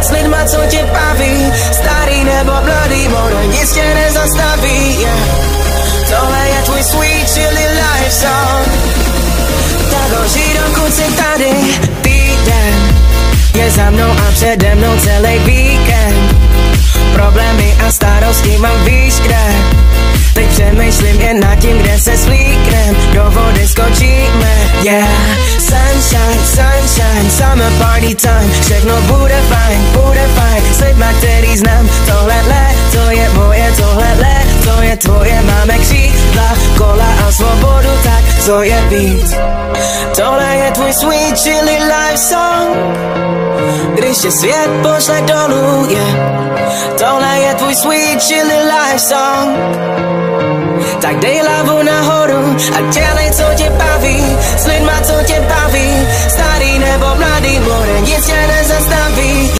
s lidma, co tě baví. Starý nebo mladý, moda nic tě nezastaví, yeah. Tohle je tvůj sweet chili life song. Tak ho žij, dokud jsi tady. Týden je za mnou a přede mnou celý víkend. Problémy a starosti mám víš kde. Teď přemýšlím jen nad tím, kde se svlíknem. Do vody skočíme, yeah. Sunshine, sunshine, summer party time. Všechno bude fajn, s lidma, který znám. Tohle to je moje, tohle to je tvoje. Máme křídla, kola a svobodu, tak co je víc? Tohle je tvůj sweet chili life song. Když tě svět pošle dolů, yeah. Tohle je tvůj sweet chili life song. Tak dej hlavu nahoru a dělej, co tě baví. S lidma, co tě baví.